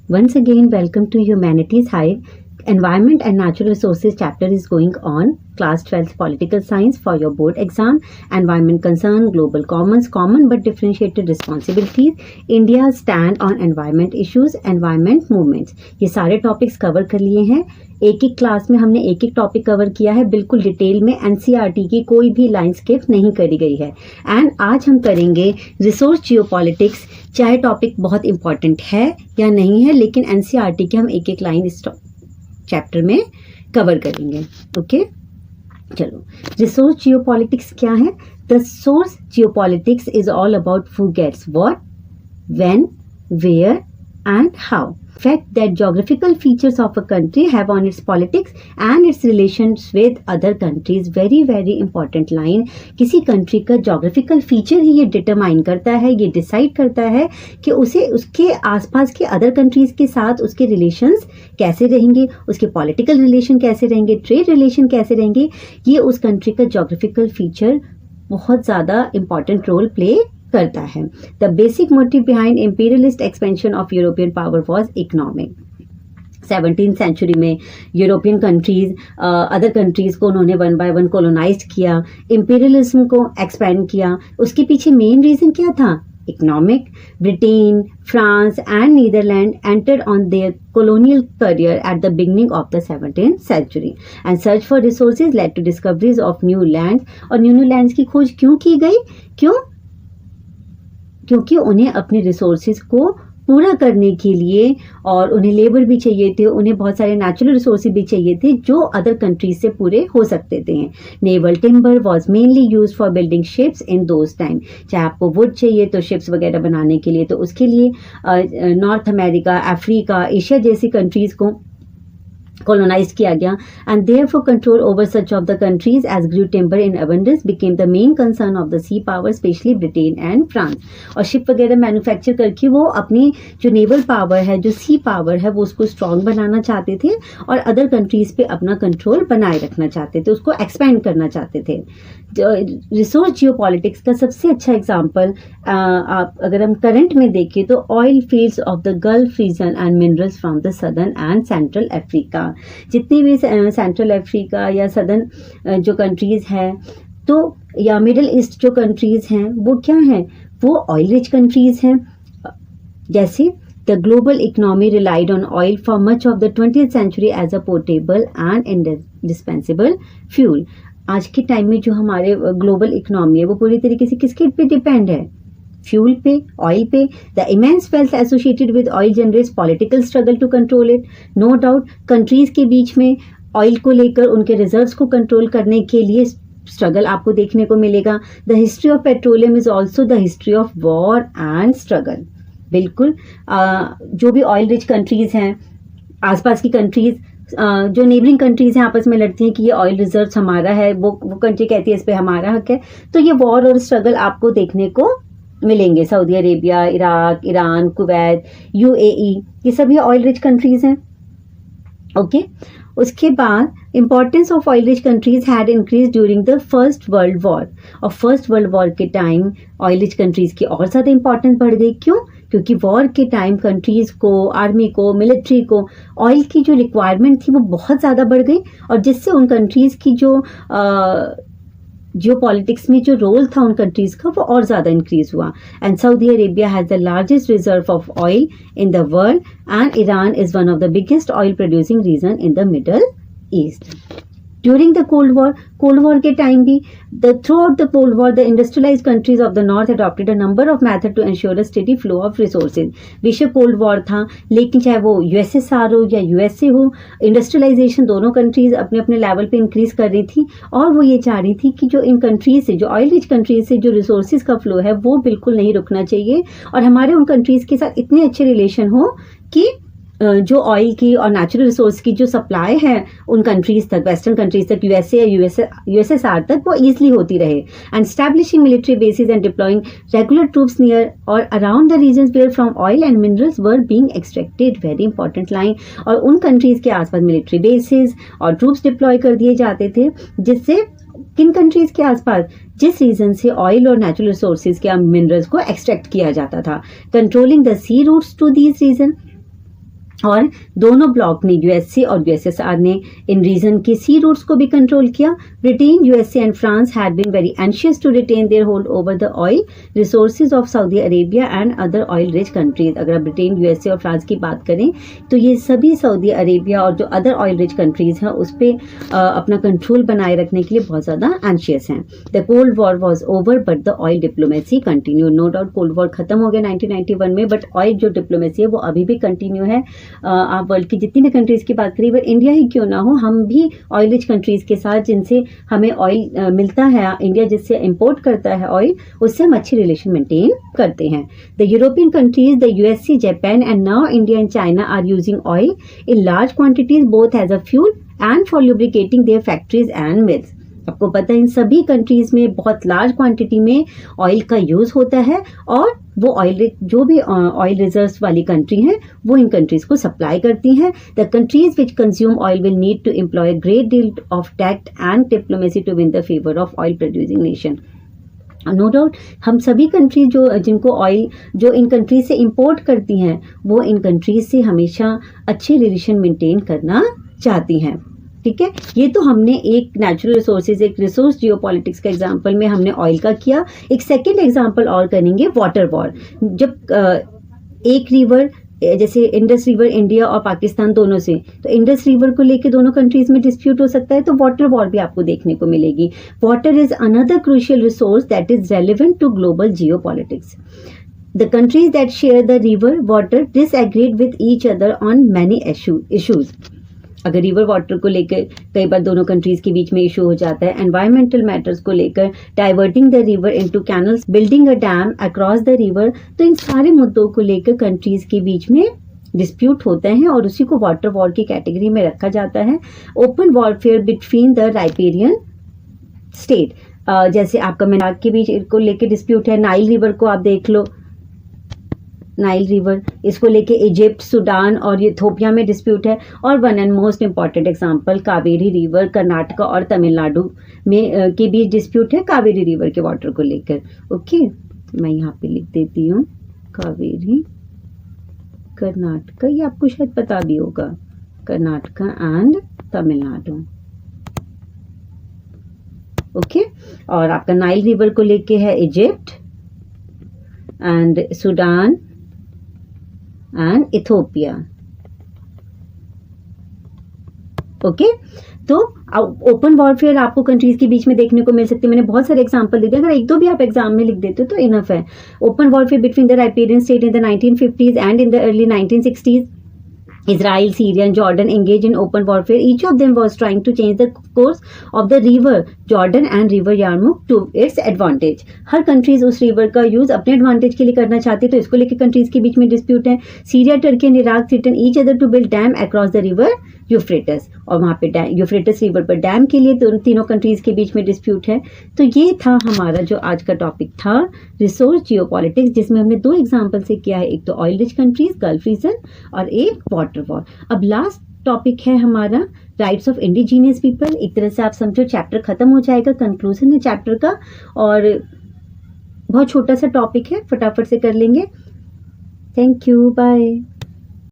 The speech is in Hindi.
Once again, welcome to Humanities Hive. Environment and Natural Resources chapter is going on. Class 12th Political Science for your board exam. Environment concern, global commons, common but differentiated responsibilities, India's stand on environment issues, environment movements. ये सारे टॉपिक्स कवर कर लिए हैं. एक एक क्लास में हमने एक एक टॉपिक कवर किया है, बिल्कुल डिटेल में. एनसीईआरटी की कोई भी लाइन स्किप नहीं करी गई है. एंड आज हम करेंगे रिसोर्स जियोपॉलिटिक्स. चाहे टॉपिक बहुत इंपॉर्टेंट है या नहीं है, लेकिन एनसीईआरटी के हम एक एक लाइन इस चैप्टर में कवर करेंगे. ओके, चलो. रिसोर्स जियोपॉलिटिक्स क्या है? The source geopolitics is all about who gets what, when, where and how. Fact that geographical features of a country have on its politics and its relations with other countries. very very important line. किसी country का geographical feature ही ये determine करता है, ये decide करता है कि उसे उसके आसपास के other countries के साथ उसके relations कैसे रहेंगे, उसके political relation कैसे रहेंगे, trade relation कैसे रहेंगे. ये उस country का geographical feature बहुत ज़्यादा important role play करता है. The basic motive behind imperialist expansion of European power was economic. 17th century में यूरोपियन कंट्रीज अदर कंट्रीज को उन्होंने वन बाय वन कोलोनाइज किया, इंपीरियलिज्म को एक्सपेंड किया. उसके पीछे मेन रीजन क्या था? Economic. Britain, France and Netherland entered on their colonial career at the beginning of the 17th century and search for resources led to discoveries of new lands. और न्यू लैंड्स की खोज क्यों की गई? क्योंकि उन्हें अपने रिसोर्सेज को पूरा करने के लिए, और उन्हें लेबर भी चाहिए थे, उन्हें बहुत सारे नेचुरल रिसोर्सेज भी चाहिए थे जो अदर कंट्रीज से पूरे हो सकते थे. Naval timber was mainly used for building ships in those time. चाहे आपको वुड चाहिए तो शिप्स वगैरह बनाने के लिए, तो उसके लिए नॉर्थ अमेरिका, अफ्रीका, एशिया जैसी कंट्रीज को colonized किया गया. and therefore control over such of the countries as grew timber in abundance became the main concern of the sea power, especially Britain and France. और शिप वगैरह मैन्युफैक्चर करके वो अपनी जो नेवल पावर है, जो सी पावर है, वो उसको स्ट्रॉन्ग बनाना चाहते थे और अदर कंट्रीज पे अपना कंट्रोल बनाए रखना चाहते थे, उसको एक्सपेंड करना चाहते थे. रिसोर्स जियोपॉलिटिक्स का सबसे अच्छा एग्जाम्पल आप अगर हम करंट में देखें तो oil fields of the Gulf region and minerals from the southern and central Africa. जितनी भी सेंट्रल अफ्रीका या सदर्न जो कंट्रीज हैं, तो या मिडिल ईस्ट जो कंट्रीज हैं, वो क्या हैं? वो ऑयल रिच कंट्रीज हैं. जैसे the global economy relied on oil for much of the 20th century as a portable and indispensable fuel. आज के टाइम में जो हमारे ग्लोबल इकोनॉमी है, वो पूरी तरीके से किसके पे डिपेंड है? फ्यूल पे, ऑयल पे. The immense wealth associated with oil generates political struggle to control it. No doubt countries के बीच में ऑयल को लेकर उनके रिजर्व्स को कंट्रोल करने के लिए स्ट्रगल आपको देखने को मिलेगा. The history of petroleum is also the history of war and struggle. बिल्कुल. जो भी ऑयल रिच कंट्रीज हैं, आसपास की कंट्रीज जो नेबरिंग कंट्रीज हैं आपस में लड़ती हैं कि ये ऑयल रिजर्व हमारा है, वो कंट्री कहती है इस पे हमारा हक है. तो ये वॉर और स्ट्रगल आपको देखने को मिलेंगे. Saudi Arabia, Iraq, Iran, Kuwait, UAE, ये सभी ऑयल रिच कंट्रीज हैं. ओके. उसके बाद importance of oil rich countries had increase during the first world war. और फर्स्ट वर्ल्ड वॉर के टाइम ऑयल रिच कंट्रीज की और ज़्यादा इंपॉर्टेंस बढ़ गई. क्यों? क्योंकि वॉर के टाइम कंट्रीज को, आर्मी को, मिलिट्री को ऑयल की जो रिक्वायरमेंट थी वो बहुत ज़्यादा बढ़ गई, और जिससे उन कंट्रीज की जो पॉलिटिक्स में जो रोल था उन कंट्रीज का, वो और ज़्यादा इंक्रीज हुआ. And Saudi Arabia has the largest reserve of oil in the world and Iran is one of the biggest oil producing region in the Middle East. During the cold war के टाइम भी throughout the cold war the industrialise countries of the North adopted a number of method to ensure a steady flow of resources. बेशक कोल्ड वॉर था, लेकिन चाहे वो यूएसएसआर हो या यूएसए हो, इंडस्ट्रियलाइजेशन दोनों कंट्रीज अपने अपने लेवल पे इंक्रीज कर रही थी, और वो ये चाह रही थी कि जो इन कंट्रीज से, जो ऑयल रिच कंट्रीज से जो रिसोर्सेज का फ्लो है, वो बिल्कुल नहीं रुकना चाहिए, और हमारे उन कंट्रीज के साथ इतने अच्छे रिलेशन हो कि जो ऑयल की और नेचुरल रिसोर्स की जो सप्लाई है उन कंट्रीज तक, वेस्टर्न कंट्रीज तक, यूएसए या यूएसएसआर तक, वो ईजिली होती रहे. And establishing military bases and deploying regular troops near और around the regions where from oil and minerals were being extracted. Very important line. और उन कंट्रीज के आसपास मिलिट्री बेसिस और ट्रूप्स डिप्लॉय कर दिए जाते थे, जिससे किन कंट्रीज के आसपास, जिस रीजन से ऑयल और नेचुरल रिसोर्सेज के मिनरल्स को एक्सट्रैक्ट किया जाता था. Controlling the sea routes to these region. और दोनों ब्लॉक ने यूएसए और यूएसएसआर ने इन रीजन के सी रूट्स को भी कंट्रोल किया. Britain, USA and France had been very anxious to retain their hold over the oil resources of Saudi Arabia and other oil rich countries. अगर ब्रिटेन, यूएसए और फ्रांस की बात करें तो ये सभी सऊदी अरेबिया और जो अदर ऑयल रिच कंट्रीज हैं उस पर अपना कंट्रोल बनाए रखने के लिए बहुत ज़्यादा एंशियस हैं. The cold war was over but the oil diplomacy continue. No doubt cold war खत्म हो गया 1991 में, बट ऑयल जो डिप्लोमेसी है वो अभी भी कंटिन्यू है. आप वर्ल्ड की जितनी भी कंट्रीज की बात करें, बट इंडिया ही क्यों ना हो, हम भी ऑयल रिच कंट्रीज के साथ जिनसे हमें ऑयल मिलता है, इंडिया जिससे इंपोर्ट करता है ऑयल, उससे हम अच्छी रिलेशन मेंटेन करते हैं. The European countries, the USA, Japan and now India and China are using oil in large quantities both as a fuel and for lubricating their factories and mills. आपको पता है इन सभी कंट्रीज में बहुत लार्ज क्वांटिटी में ऑयल का यूज होता है और वो ऑयल जो भी ऑयल रिजर्व्स वाली कंट्री हैं वो इन कंट्रीज को सप्लाई करती हैं. The countries which consume oil will need to employ great deal of tact and diplomacy to win the favour of oil producing nation. No doubt हम सभी कंट्री जिनको ऑयल जो इन कंट्रीज से इंपोर्ट करती हैं वो इन कंट्रीज से हमेशा अच्छे रिलेशन मेंटेन करना चाहती हैं. ठीक है, ये तो हमने एक नेचुरल रिसोर्सेज, एक रिसोर्स जियोपॉलिटिक्स का एग्जांपल में हमने ऑयल का किया. एक सेकंड एग्जांपल और करेंगे, वाटर वॉर. जब एक रिवर जैसे इंडस रिवर इंडिया और पाकिस्तान दोनों से, तो इंडस रिवर को लेके दोनों कंट्रीज में डिस्प्यूट हो सकता है, तो वाटर वॉर भी आपको देखने को मिलेगी. Water is another crucial resource that is relevant to global geopolitics. The countries that share the river water disagree with each other on many issues. अगर रिवर वाटर को लेकर कई बार दोनों कंट्रीज के बीच में इशू हो जाता है. एनवायरमेंटल मैटर्स को लेकर diverting the river into canals, building a dam across the river, तो इन सारे मुद्दों को लेकर कंट्रीज के बीच में डिस्प्यूट होते हैं और उसी को वाटर वॉर की कैटेगरी में रखा जाता है. Open warfare between the riparian state, जैसे आपका मनाग के बीच को लेकर डिस्प्यूट है. नाइल रिवर को आप देख लो, नाइल रिवर, इसको लेके इजिप्ट, सूडान और इथोपिया में डिस्प्यूट है. और one and most important example Kaveri river, Karnataka और तमिलनाडु में के बीच डिस्प्यूट है कावेरी रिवर के वाटर को लेकर. ओके, मैं यहाँ पे लिख देती हूँ कावेरी, कर्नाटका, ये आपको शायद पता भी होगा, कर्नाटका एंड तमिलनाडु. ओके, और आपका नाइल रिवर को लेके है Egypt and Sudan and Ethiopia. Okay, तो ओपन वॉरफेयर आपको कंट्रीज के बीच में देखने को मिल सकते हैं. मैंने बहुत सारे एग्जांपल दे दिए, अगर एक दो भी आप एग्जाम में लिख देते हो तो इनफ है. Open warfare between the riparian state in the 1950s and in the early 1960s. Israel, Syria and Jordan engaged in open warfare. Each of them was trying to change the course of the river Jordan and river Yarmouk to its advantage. Her countries उस रिवर का यूज अपने एडवांटेज के लिए करना चाहती है, तो इसको लेकर कंट्रीज के बीच में डिस्प्यूट है. Syria, Turkey and Iraq threaten each other to build dam across the river Euphrates, और वहाँ पे यूफ्रेटस रिवर पर डैम के लिए तीनों कंट्रीज के बीच में डिस्प्यूट है. तो ये था हमारा जो आज का टॉपिक था, रिसोर्स जियोपॉलिटिक्स, जिसमें हमने दो एग्जाम्पल से किया है, एक तो oil rich countries gulf region और एक वाटर वॉर. अब लास्ट टॉपिक है हमारा राइट्स ऑफ इंडिजीनियस पीपल. एक तरह से आप समझो चैप्टर खत्म हो जाएगा, कंक्लूजन है चैप्टर का, और बहुत छोटा सा टॉपिक है, फटाफट से कर लेंगे. Thank you, bye.